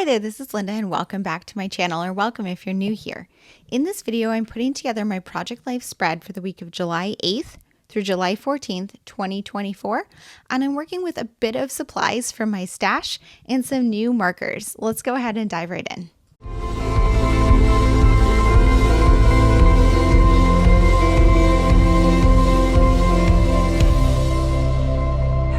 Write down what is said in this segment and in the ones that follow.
Hi there, this is Linda and welcome back to my channel, or welcome if you're new here. In this video, I'm putting together my Project Life spread for the week of July 8th through July 14th, 2024, and I'm working with a bit of supplies from my stash and some new markers. Let's go ahead and dive right in.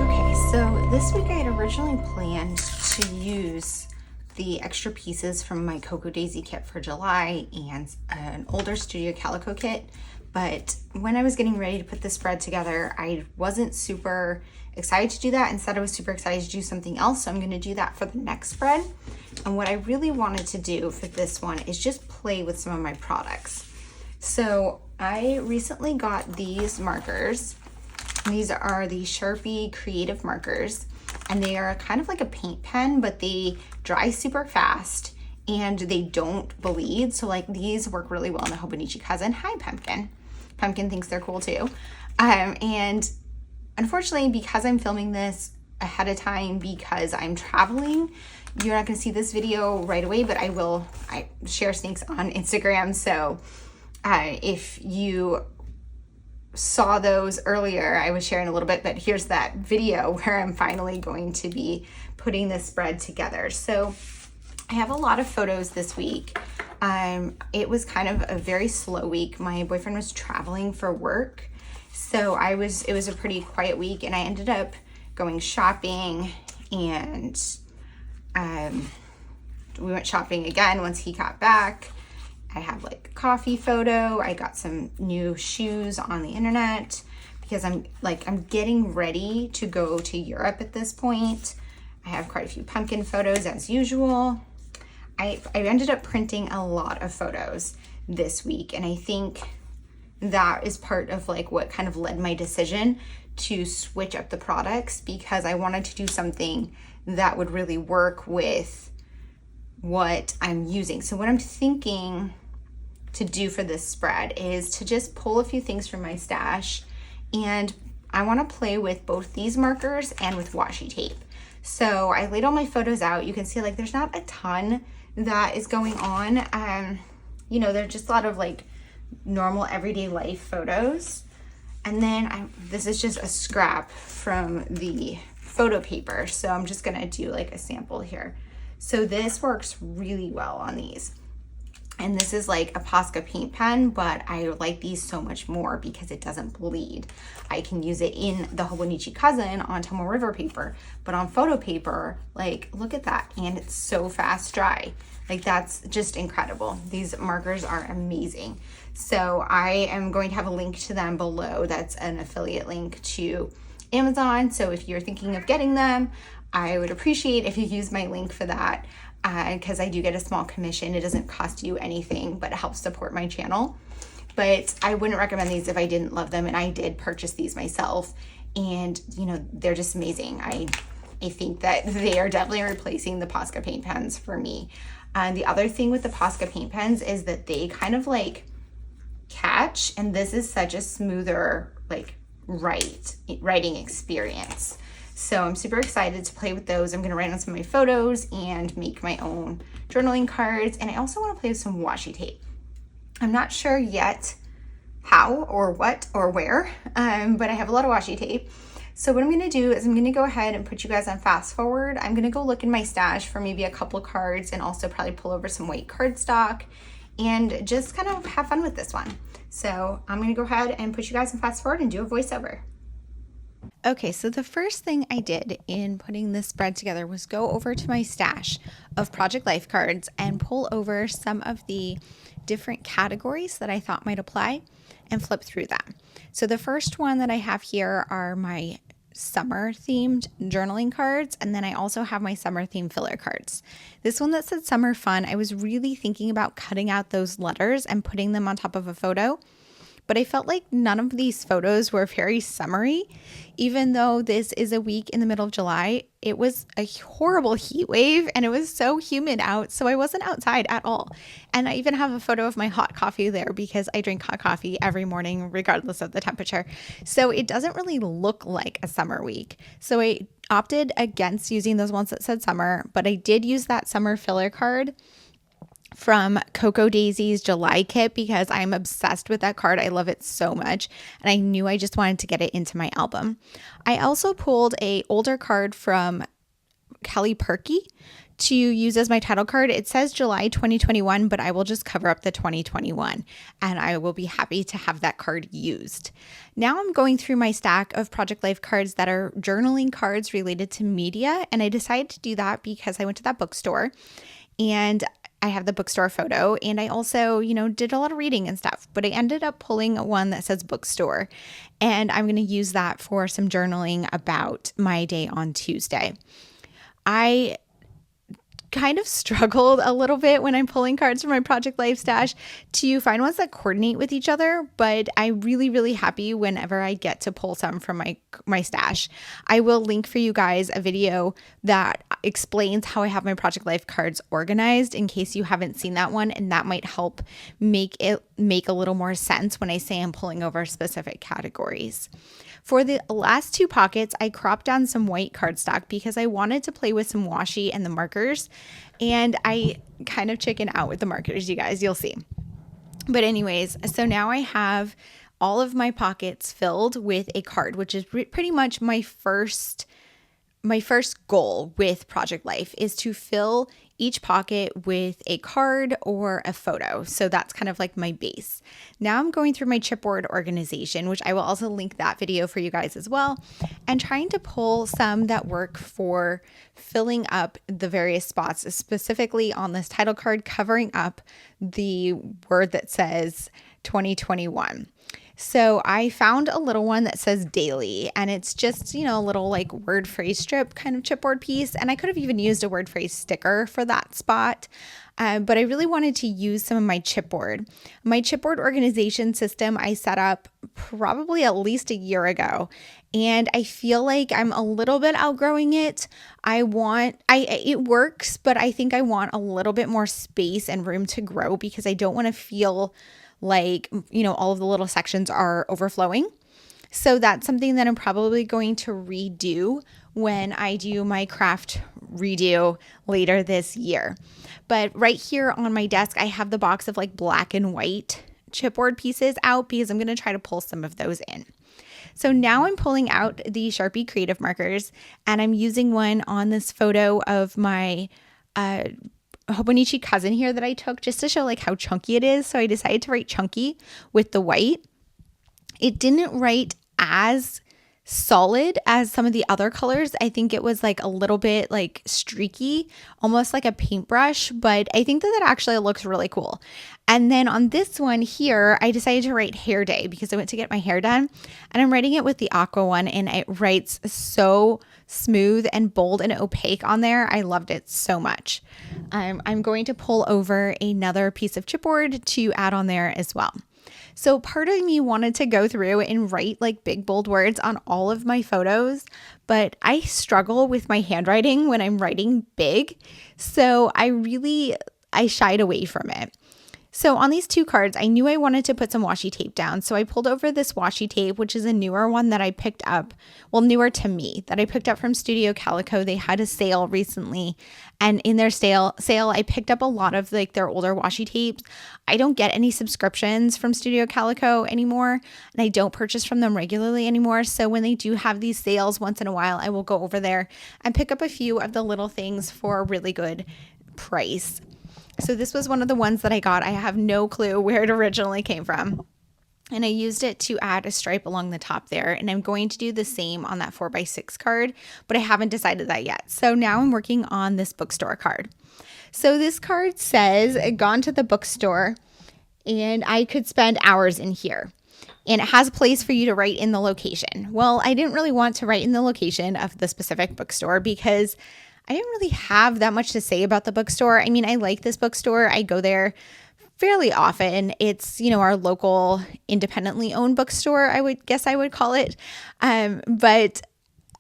Okay, so this week I had originally planned to use the extra pieces from my Cocoa Daisy kit for July and an older Studio Calico kit, but when I was getting ready to put the spread together, I wasn't super excited to do that. Instead, I was super excited to do something else, so I'm going to do that for the next spread. And what I really wanted to do for this one is just play with some of my products. So I recently got these markers. These are the Sharpie Creative Markers, and they are kind of like a paint pen, but they dry super fast and they don't bleed. So like these work really well in the Hobonichi Cousin. Hi, Pumpkin. Pumpkin thinks they're cool too. And unfortunately, because I'm filming this ahead of time because I'm traveling, you're not gonna see this video right away, but I share sneaks on Instagram. So if you saw those earlier, I was sharing a little bit, but here's that video where I'm finally going to be putting this spread together. So I have a lot of photos this week. It was kind of a very slow week. My boyfriend was traveling for work, so it was a pretty quiet week, and I ended up going shopping, and we went shopping again once he got back. I have like a coffee photo. I got some new shoes on the internet because I'm getting ready to go to Europe at this point. I have quite a few pumpkin photos as usual. I ended up printing a lot of photos this week, and I think that is part of like what kind of led my decision to switch up the products, because I wanted to do something that would really work with what I'm using. So what I'm thinking to do for this spread is to just pull a few things from my stash, and I want to play with both these markers and with washi tape. So I laid all my photos out. You can see like there's not a ton that is going on. You know, they're just a lot of like normal everyday life photos. And then this is just a scrap from the photo paper. So I'm just gonna do like a sample here. So this works really well on these. And this is like a Posca paint pen, but I like these so much more because it doesn't bleed. I can use it in the Hobonichi Cousin on Tomoe River paper, but on photo paper, like look at that. And it's so fast dry. Like that's just incredible. These markers are amazing. So I am going to have a link to them below. That's an affiliate link to Amazon. So if you're thinking of getting them, I would appreciate if you use my link for that. Because I do get a small commission. It doesn't cost you anything, but it helps support my channel. But I wouldn't recommend these if I didn't love them, and I did purchase these myself, and you know, they're just amazing. I think that they are definitely replacing the Posca paint pens for me. And the other thing with the Posca paint pens is that they kind of like catch, and this is such a smoother like writing experience. So I'm super excited to play with those. I'm gonna write on some of my photos and make my own journaling cards. And I also wanna play with some washi tape. I'm not sure yet how or what or where, but I have a lot of washi tape. So what I'm gonna do is I'm gonna go ahead and put you guys on fast forward. I'm gonna go look in my stash for maybe a couple cards and also probably pull over some white cardstock and just kind of have fun with this one. So I'm gonna go ahead and put you guys on fast forward and do a voiceover. Okay, so the first thing I did in putting this spread together was go over to my stash of Project Life cards and pull over some of the different categories that I thought might apply and flip through them. So the first one that I have here are my summer themed journaling cards, and then I also have my summer themed filler cards. This one that said summer fun, I was really thinking about cutting out those letters and putting them on top of a photo, but I felt like none of these photos were very summery. Even though this is a week in the middle of July, it was a horrible heat wave and it was so humid out, so I wasn't outside at all. And I even have a photo of my hot coffee there because I drink hot coffee every morning regardless of the temperature. So it doesn't really look like a summer week. So I opted against using those ones that said summer, but I did use that summer filler card from Coco Daisy's July kit because I'm obsessed with that card. I love it so much, and I knew I just wanted to get it into my album. I also pulled a older card from Kelly Perky to use as my title card. It says July 2021, but I will just cover up the 2021 and I will be happy to have that card used. Now I'm going through my stack of Project Life cards that are journaling cards related to media, and I decided to do that because I went to that bookstore and I have the bookstore photo, and I also, did a lot of reading and stuff, but I ended up pulling one that says bookstore, and I'm going to use that for some journaling about my day on Tuesday. I kind of struggled a little bit when I'm pulling cards from my Project Life stash to find ones that coordinate with each other, but I'm really, really happy whenever I get to pull some from my stash. I will link for you guys a video that explains how I have my Project Life cards organized in case you haven't seen that one, and that might help make it make a little more sense when I say I'm pulling over specific categories. For the last two pockets, I cropped down some white cardstock because I wanted to play with some washi and the markers, and I kind of chicken out with the markers, you guys, you'll see. But anyways, so now I have all of my pockets filled with a card, which is pretty much my first goal with Project Life is to fill each pocket with a card or a photo. So that's kind of like my base. Now I'm going through my chipboard organization, which I will also link that video for you guys as well, and trying to pull some that work for filling up the various spots, specifically on this title card, covering up the word that says 2021. So I found a little one that says daily, and it's just, a little like word phrase strip kind of chipboard piece. And I could have even used a word phrase sticker for that spot. But I really wanted to use some of my chipboard. My chipboard organization system I set up probably at least a year ago, and I feel like I'm a little bit outgrowing it. It works, but I think I want a little bit more space and room to grow because I don't want to feel like, all of the little sections are overflowing. So that's something that I'm probably going to redo when I do my craft redo later this year. But right here on my desk, I have the box of like black and white chipboard pieces out because I'm going to try to pull some of those in. So now I'm pulling out the Sharpie Creative Markers, and I'm using one on this photo of my Hobonichi cousin here that I took just to show like how chunky it is. So I decided to write chunky with the white. It didn't write as solid as some of the other colors. I think it was like a little bit like streaky, almost like a paintbrush, but I think that actually looks really cool. And then on this one here, I decided to write hair day because I went to get my hair done, and I'm writing it with the aqua one, and it writes so smooth and bold and opaque on there. I loved it so much. I'm going to pull over another piece of chipboard to add on there as well. So part of me wanted to go through and write like big bold words on all of my photos, but I struggle with my handwriting when I'm writing big. So I shied away from it. So on these two cards, I knew I wanted to put some washi tape down. So I pulled over this washi tape, which is a newer one that I picked up. Well, newer to me, that I picked up from Studio Calico. They had a sale recently, and in their sale, I picked up a lot of like their older washi tapes. I don't get any subscriptions from Studio Calico anymore, and I don't purchase from them regularly anymore. So when they do have these sales once in a while, I will go over there and pick up a few of the little things for a really good price. So this was one of the ones that I got. I have no clue where it originally came from. And I used it to add a stripe along the top there. And I'm going to do the same on that 4x6 card, but I haven't decided that yet. So now I'm working on this bookstore card. So this card says, gone to the bookstore, and I could spend hours in here. And it has a place for you to write in the location. Well, I didn't really want to write in the location of the specific bookstore because I didn't really have that much to say about the bookstore. I mean, I like this bookstore. I go there fairly often. It's, our local independently owned bookstore, I would call it. But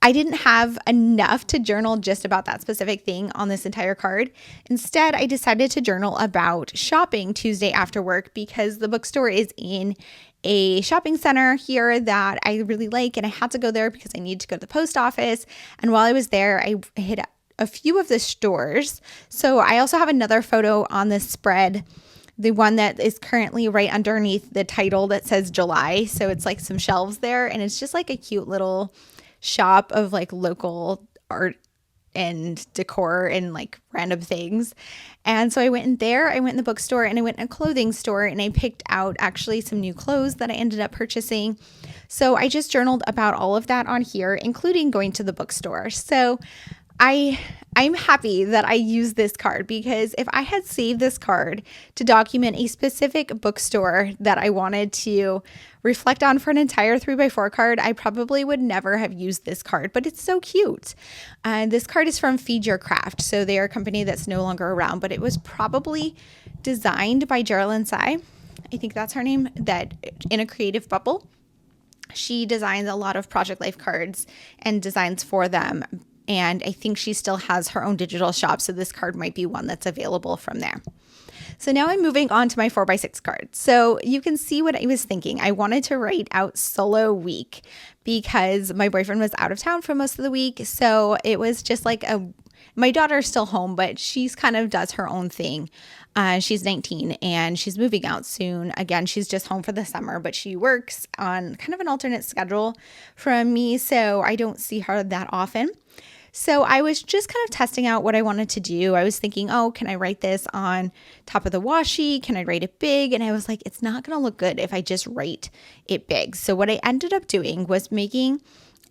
I didn't have enough to journal just about that specific thing on this entire card. Instead, I decided to journal about shopping Tuesday after work because the bookstore is in a shopping center here that I really like, and I had to go there because I need to go to the post office. And while I was there, I hit a few of the stores. So I also have another photo on this spread, the one that is currently right underneath the title that says July. So it's like some shelves there, and it's just like a cute little shop of like local art and decor and like random things. And so I went in there, I went in the bookstore, and I went in a clothing store, and I picked out actually some new clothes that I ended up purchasing. So I just journaled about all of that on here, including going to the bookstore. So I'm happy that I used this card, because if I had saved this card to document a specific bookstore that I wanted to reflect on for an entire 3x4 card, I probably would never have used this card, but it's so cute. This card is from Feed Your Craft. So they are a company that's no longer around, but it was probably designed by Geraldine Tsai. I think that's her name, that in a creative bubble. She designs a lot of Project Life cards and designs for them. And I think she still has her own digital shop, so this card might be one that's available from there. So now I'm moving on to my 4x6 card. So you can see what I was thinking. I wanted to write out solo week because my boyfriend was out of town for most of the week. So it was just like my daughter's still home, but she's kind of does her own thing. She's 19 and she's moving out soon. Again, she's just home for the summer, but she works on kind of an alternate schedule from me, so I don't see her that often. So I was just kind of testing out what I wanted to do. I was thinking, oh, can I write this on top of the washi? Can I write it big? And I was like, it's not going to look good if I just write it big. So what I ended up doing was making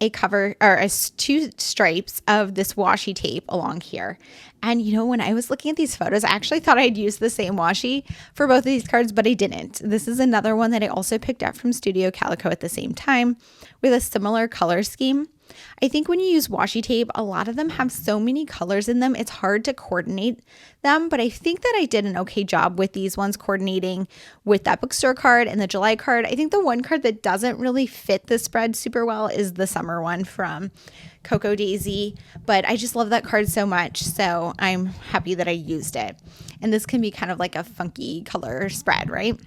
a cover or two stripes of this washi tape along here. And when I was looking at these photos, I actually thought I'd use the same washi for both of these cards, but I didn't. This is another one that I also picked up from Studio Calico at the same time with a similar color scheme. I think when you use washi tape, a lot of them have so many colors in them, it's hard to coordinate them. But I think that I did an okay job with these ones coordinating with that bookstore card and the July card. I think the one card that doesn't really fit the spread super well is the summer one from Cocoa Daisy. But I just love that card so much, so I'm happy that I used it. And this can be kind of like a funky color spread, right?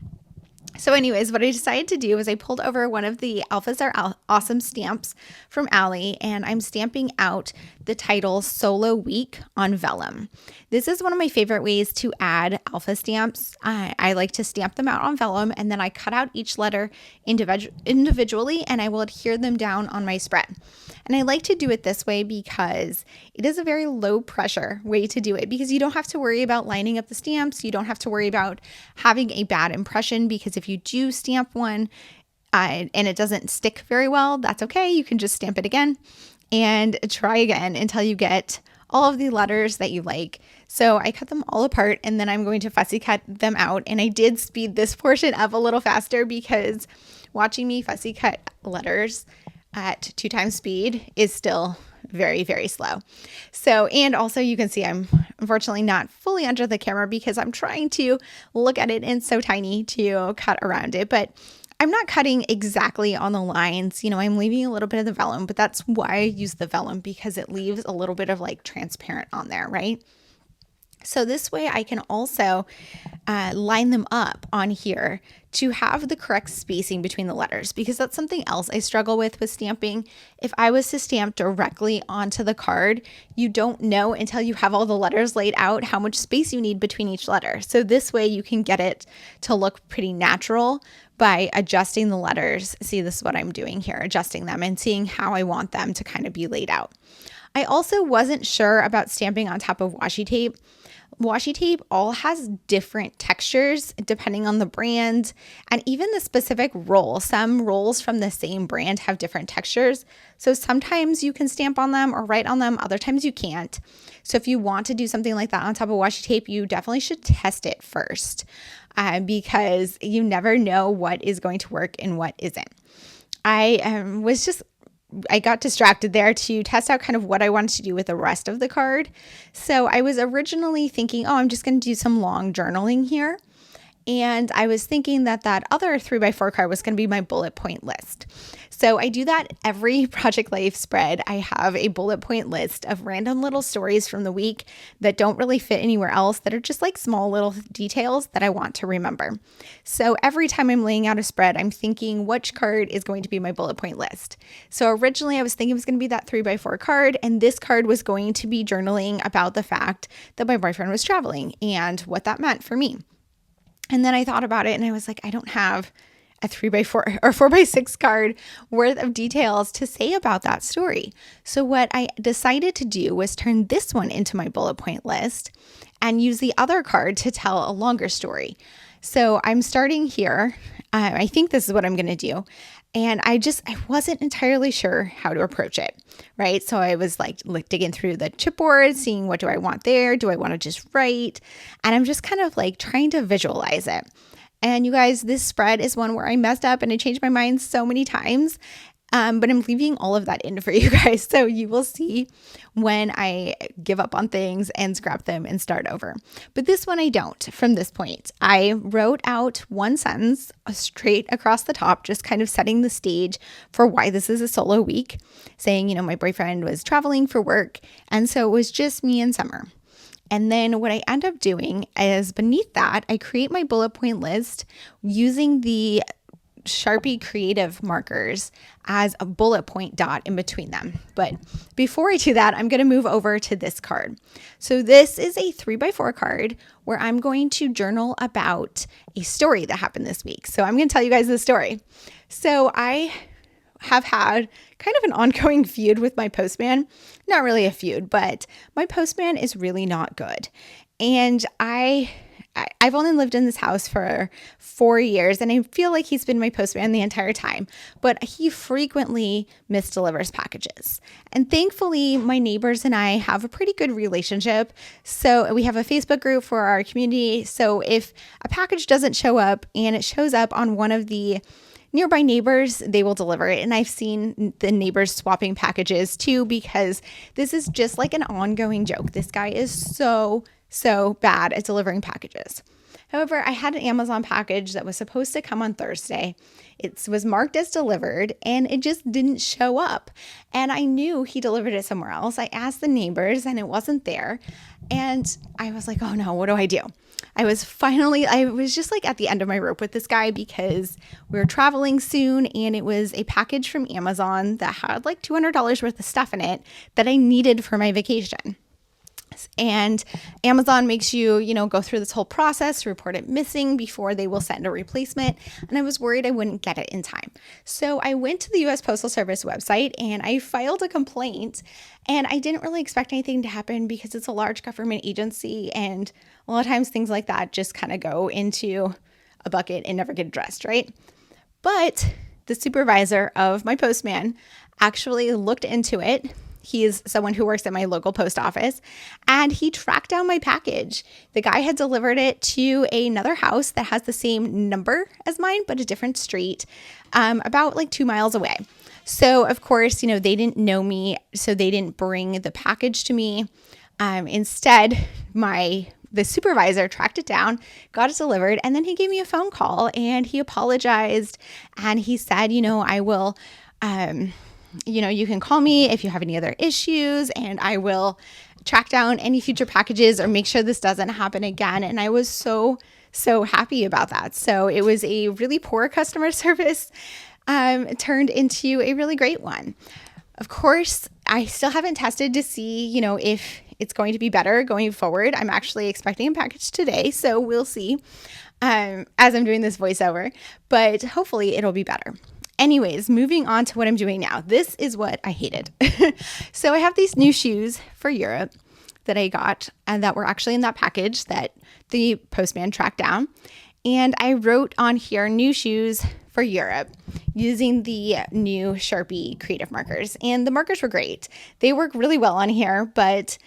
So anyways, what I decided to do was I pulled over one of the Alphas Are Awesome stamps from Ally, and I'm stamping out the title Solo Week on vellum. This is one of my favorite ways to add alpha stamps. I like to stamp them out on vellum, and then I cut out each letter individually, and I will adhere them down on my spread. And I like to do it this way because it is a very low pressure way to do it, because you don't have to worry about lining up the stamps. You don't have to worry about having a bad impression, because if you do stamp one and it doesn't stick very well, that's okay. You can just stamp it again and try again until you get all of the letters that you like. So I cut them all apart, and then I'm going to fussy cut them out. And I did speed this portion up a little faster, because watching me fussy cut letters at 2 times speed is still very, very slow. So, and also you can see I'm unfortunately not fully under the camera because I'm trying to look at it and it's so tiny to cut around it, but I'm not cutting exactly on the lines. I'm leaving a little bit of the vellum, but that's why I use the vellum, because it leaves a little bit of like transparent on there, right? So this way I can also line them up on here to have the correct spacing between the letters, because that's something else I struggle with stamping. If I was to stamp directly onto the card, you don't know until you have all the letters laid out how much space you need between each letter. So this way you can get it to look pretty natural by adjusting the letters. See, this is what I'm doing here, adjusting them and seeing how I want them to kind of be laid out. I also wasn't sure about stamping on top of washi tape. Washi tape all has different textures depending on the brand and even the specific roll. Some rolls from the same brand have different textures. So sometimes you can stamp on them or write on them, other times you can't. So if you want to do something like that on top of washi tape, you definitely should test it first because you never know what is going to work and what isn't. I got distracted there to test out kind of what I wanted to do with the rest of the card. So I was originally thinking, I'm just going to do some long journaling here. And I was thinking that that other 3x4 card was going to be my bullet point list. So I do that every Project Life spread. I have a bullet point list of random little stories from the week that don't really fit anywhere else, that are just like small little details that I want to remember. So every time I'm laying out a spread, I'm thinking which card is going to be my bullet point list. So originally I was thinking it was going to be that 3x4 card, and this card was going to be journaling about the fact that my boyfriend was traveling and what that meant for me. And then I thought about it and I was like, I don't have a 3x4 or 4x6 card worth of details to say about that story. So what I decided to do was turn this one into my bullet point list and use the other card to tell a longer story. So I'm starting here. I think this is what I'm going to do. And I wasn't entirely sure how to approach it, right? So I was like digging through the chipboard, seeing what do I want there? Do I want to just write? And I'm just kind of like trying to visualize it. And you guys, this spread is one where I messed up and I changed my mind so many times. But I'm leaving all of that in for you guys. So you will see when I give up on things and scrap them and start over. But this one I don't from this point. I wrote out one sentence straight across the top, just kind of setting the stage for why this is a solo week, saying, my boyfriend was traveling for work. And so it was just me and Summer. And then what I end up doing is beneath that, I create my bullet point list using the Sharpie Creative Markers as a bullet point dot in between them. But before I do that, I'm going to move over to this card. So this is a 3x4 card where I'm going to journal about a story that happened this week. So I'm going to tell you guys the story. So I have had kind of an ongoing feud with my postman. Not really a feud, but my postman is really not good. And I've only lived in this house for 4 years, and I feel like he's been my postman the entire time, but he frequently misdelivers packages. And thankfully, my neighbors and I have a pretty good relationship. So we have a Facebook group for our community. So if a package doesn't show up and it shows up on one of the nearby neighbors, they will deliver it. And I've seen the neighbors swapping packages too, because this is just like an ongoing joke. This guy is so bad at delivering packages. However, I had an Amazon package that was supposed to come on Thursday. It was marked as delivered and it just didn't show up. And I knew he delivered it somewhere else. I asked the neighbors and it wasn't there. And I was like, oh no, what do I do? I was just like at the end of my rope with this guy because we were traveling soon and it was a package from Amazon that had like $200 worth of stuff in it that I needed for my vacation. And Amazon makes you, go through this whole process to report it missing before they will send a replacement. And I was worried I wouldn't get it in time. So I went to the U.S. Postal Service website and I filed a complaint. And I didn't really expect anything to happen because it's a large government agency. And a lot of times things like that just kind of go into a bucket and never get addressed, right? But the supervisor of my postman actually looked into it. He is someone who works at my local post office, and he tracked down my package. The guy had delivered it to another house that has the same number as mine, but a different street, about like 2 miles away. So of course, they didn't know me, so they didn't bring the package to me. Instead, the supervisor tracked it down, got it delivered, and then he gave me a phone call and he apologized and he said, I will, you can call me if you have any other issues and I will track down any future packages or make sure this doesn't happen again. And I was so happy about that. So it was a really poor customer service turned into a really great one. Of course, I still haven't tested to see, if it's going to be better going forward. I'm actually expecting a package today, so we'll see as I'm doing this voiceover, but hopefully it'll be better. Anyways, moving on to what I'm doing now. This is what I hated. So I have these new shoes for Europe that I got and that were actually in that package that the postman tracked down. And I wrote on here, new shoes for Europe, using the new Sharpie Creative Markers. And the markers were great. They work really well on here, but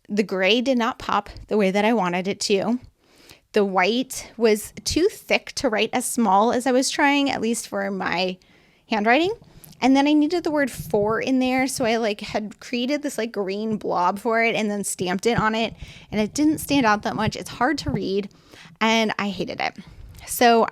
the gray did not pop the way that I wanted it to. The white was too thick to write as small as I was trying, at least for my handwriting. And then I needed the word for in there. So I like had created this like green blob for it and then stamped it on it. And it didn't stand out that much. It's hard to read and I hated it. So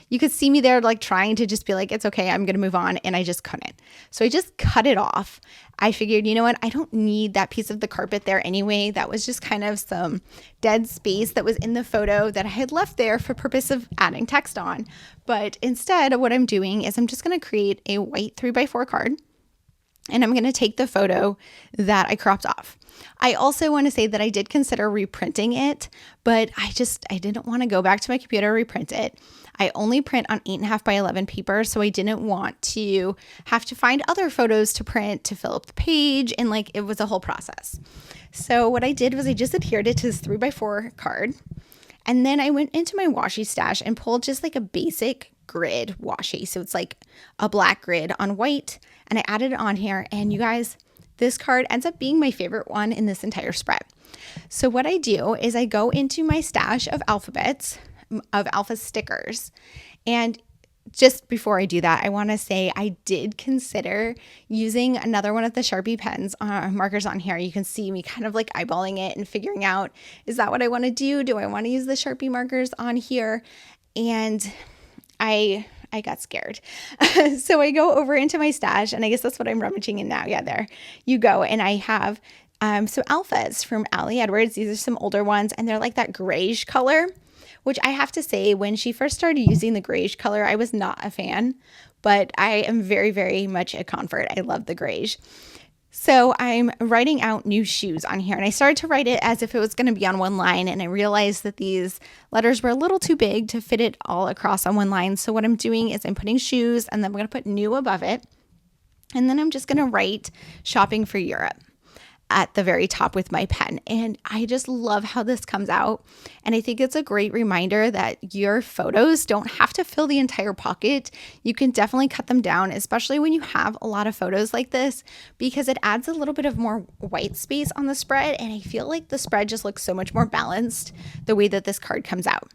you could see me there like trying to just be like, it's okay, I'm going to move on. And I just couldn't. So I just cut it off. I figured, you know what? I don't need that piece of the carpet there anyway. That was just kind of some dead space that was in the photo that I had left there for purpose of adding text on. But instead, what I'm doing is I'm just going to create a white 3x4 card. And I'm going to take the photo that I cropped off. I also want to say that I did consider reprinting it, but I didn't want to go back to my computer and reprint it. I only print on 8.5 by 11 paper, so I didn't want to have to find other photos to print to fill up the page, and like it was a whole process. So what I did was I just adhered it to this 3x4 card, and then I went into my washi stash and pulled just like a basic grid washi. So it's like a black grid on white, and I added it on here, and you guys, this card ends up being my favorite one in this entire spread. So what I do is I go into my stash of alphabets, of alpha stickers, and just before I do that, I want to say I did consider using another one of the Sharpie pens markers on here. You can see me kind of like eyeballing it and figuring out, is that what I want to do? Do I want to use the Sharpie markers on here? And I got scared. So I go over into my stash, and I guess that's what I'm rummaging in now. Yeah, there you go. And I have some alphas from Allie Edwards. These are some older ones, and they're like that grayish color, which I have to say, when she first started using the grayish color, I was not a fan, but I am very, very much a convert. I love the grayish. So I'm writing out new shoes on here, and I started to write it as if it was going to be on one line, and I realized that these letters were a little too big to fit it all across on one line. So what I'm doing is I'm putting shoes, and then I'm going to put new above it, and then I'm just going to write shopping for Europe at the very top with my pen. And I just love how this comes out. And I think it's a great reminder that your photos don't have to fill the entire pocket. You can definitely cut them down, especially when you have a lot of photos like this, because it adds a little bit of more white space on the spread. And I feel like the spread just looks so much more balanced the way that this card comes out.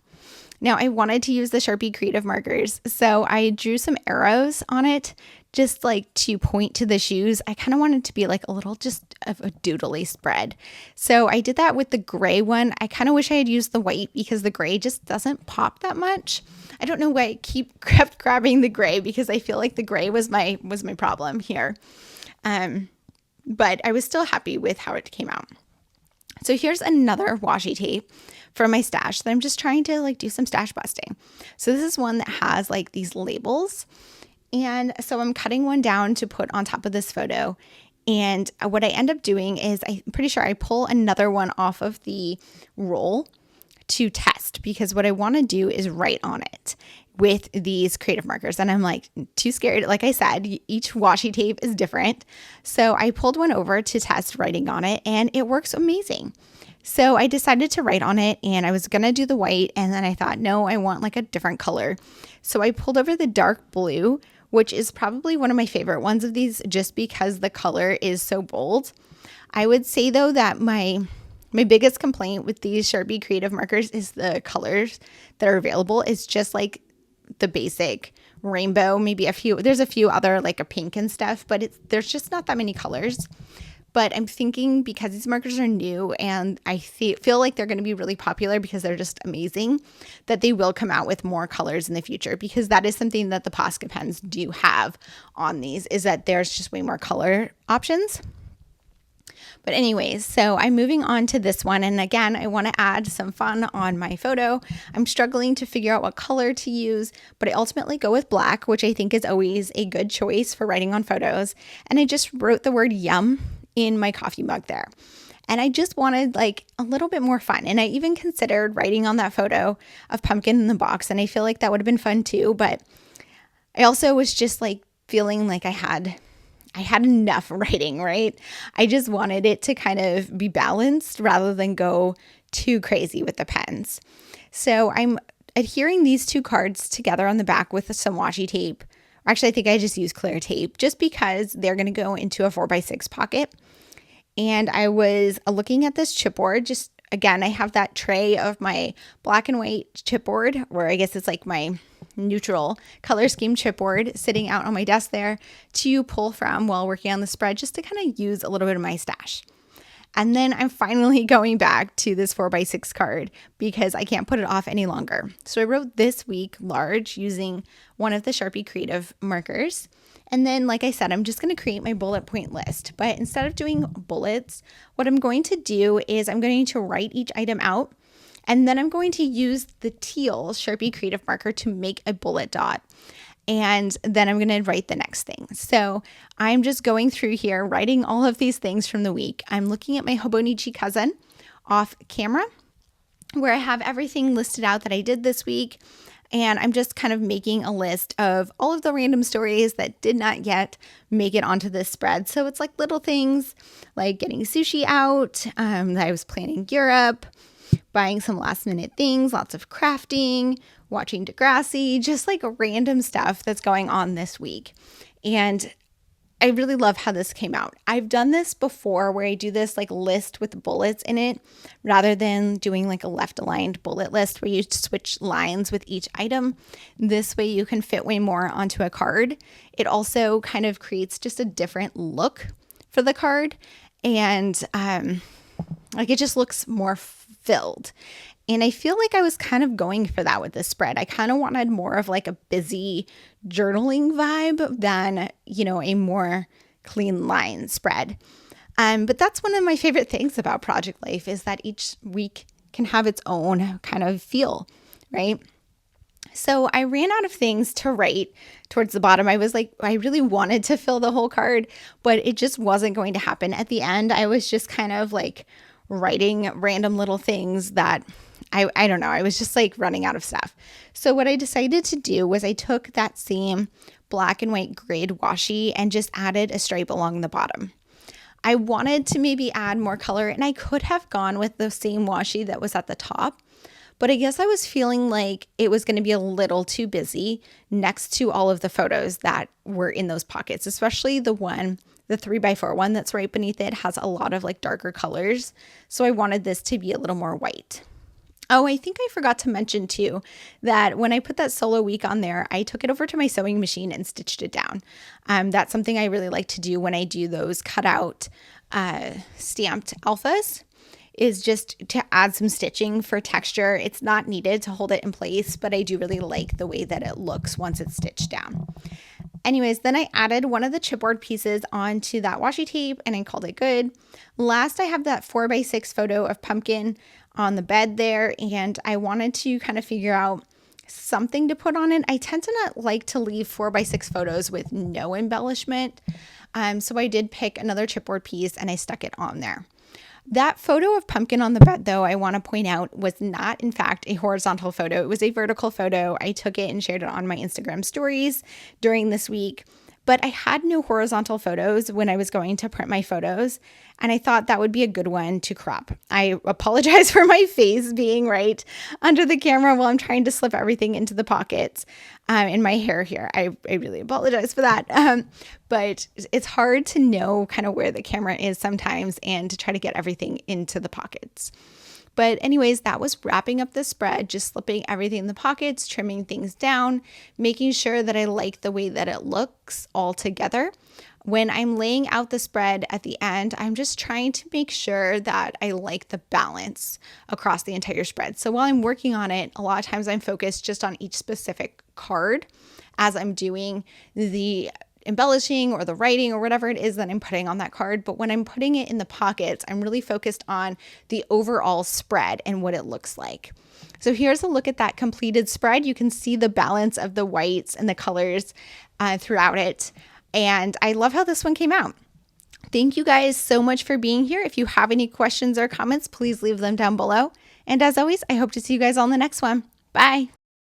Now, I wanted to use the Sharpie Creative Markers, so I drew some arrows on it just like to point to the shoes. I kind of wanted to be like a little just of a doodly spread. So I did that with the gray one. I kind of wish I had used the white because the gray just doesn't pop that much. I don't know why I kept grabbing the gray, because I feel like the gray was my problem here. But I was still happy with how it came out. So here's another washi tape from my stash that I'm just trying to like do some stash busting. So this is one that has like these labels. And so I'm cutting one down to put on top of this photo. And what I end up doing is I'm pretty sure I pull another one off of the roll to test, because what I want to do is write on it with these creative markers. And I'm like too scared. Like I said, each washi tape is different. So I pulled one over to test writing on it, and it works amazing. So I decided to write on it, and I was going to do the white, and then I thought, no, I want like a different color. So I pulled over the dark blue, which is probably one of my favorite ones of these, just because the color is so bold. I would say though that my biggest complaint with these Sharpie Creative Markers is the colors that are available. It's just like the basic rainbow, there's a few other like a pink and stuff, but there's just not that many colors. But I'm thinking, because these markers are new and I feel like they're going to be really popular because they're just amazing, that they will come out with more colors in the future, because that is something that the Posca pens do have on these, is that there's just way more color options. But anyways, so I'm moving on to this one. And again, I want to add some fun on my photo. I'm struggling to figure out what color to use, but I ultimately go with black, which I think is always a good choice for writing on photos. And I just wrote the word yum in my coffee mug there. And I just wanted like a little bit more fun. And I even considered writing on that photo of pumpkin in the box. And I feel like that would have been fun too. But I also was just like feeling like I had enough writing, right? I just wanted it to kind of be balanced rather than go too crazy with the pens. So I'm adhering these two cards together on the back with some washi tape. Actually, I think I just used clear tape just because they're going to go into a 4x6 pocket. And I was looking at this chipboard. Just again, I have that tray of my black and white chipboard, where I guess it's like my neutral color scheme chipboard sitting out on my desk there to pull from while working on the spread, just to kind of use a little bit of my stash. And then I'm finally going back to this 4x6 card because I can't put it off any longer. So I wrote this week large using one of the Sharpie Creative Markers. And then, like I said, I'm just going to create my bullet point list. But instead of doing bullets, what I'm going to do is I'm going to write each item out. And then I'm going to use the teal Sharpie Creative Marker to make a bullet dot. And then I'm going to write the next thing. So I'm just going through here, writing all of these things from the week. I'm looking at my Hobonichi cousin off camera, where I have everything listed out that I did this week. And I'm just kind of making a list of all of the random stories that did not yet make it onto this spread. So it's like little things like getting sushi out, that I was planning Europe, buying some last minute things, lots of crafting, watching Degrassi, just like random stuff that's going on this week. And I really love how this came out. I've done this before where I do this like list with bullets in it rather than doing like a left aligned bullet list where you switch lines with each item. This way you can fit way more onto a card. It also kind of creates just a different look for the card, and like it just looks more filled. And I feel like I was kind of going for that with this spread. I kind of wanted more of like a busy journaling vibe than, a more clean line spread. But that's one of my favorite things about Project Life, is that each week can have its own kind of feel, right? So I ran out of things to write towards the bottom. I was like, I really wanted to fill the whole card, but it just wasn't going to happen. At the end, I was just kind of like writing random little things that I don't know. I was just like running out of stuff. So what I decided to do was I took that same black and white grid washi and just added a stripe along the bottom. I wanted to maybe add more color, and I could have gone with the same washi that was at the top, but I guess I was feeling like it was going to be a little too busy next to all of the photos that were in those pockets, especially the 3x4 one that's right beneath it has a lot of like darker colors. So I wanted this to be a little more white. Oh, I think I forgot to mention too that when I put that solo week on there, I took it over to my sewing machine and stitched it down. That's something I really like to do when I do those cutout stamped alphas, is just to add some stitching for texture. It's not needed to hold it in place, but I do really like the way that it looks once it's stitched down. Anyways, then I added one of the chipboard pieces onto that washi tape and I called it good. Last, I have that 4x6 photo of Pumpkin on the bed there, and I wanted to kind of figure out something to put on it. I tend to not like to leave 4x6 photos with no embellishment. So I did pick another chipboard piece and I stuck it on there. That photo of Pumpkin on the bed, though, I want to point out, was not, in fact, a horizontal photo. It was a vertical photo. I took it and shared it on my Instagram stories during this week. But I had no horizontal photos when I was going to print my photos, and I thought that would be a good one to crop. I apologize for my face being right under the camera while I'm trying to slip everything into the pockets in my hair here. I really apologize for that. But it's hard to know kind of where the camera is sometimes and to try to get everything into the pockets. But anyways, that was wrapping up the spread, just slipping everything in the pockets, trimming things down, making sure that I like the way that it looks all together. When I'm laying out the spread at the end, I'm just trying to make sure that I like the balance across the entire spread. So while I'm working on it, a lot of times I'm focused just on each specific card as I'm doing the embellishing or the writing or whatever it is that I'm putting on that card. But when I'm putting it in the pockets, I'm really focused on the overall spread and what it looks like. So here's a look at that completed spread. You can see the balance of the whites and the colors throughout it. And I love how this one came out. Thank you guys so much for being here. If you have any questions or comments, please leave them down below. And as always, I hope to see you guys on the next one. Bye.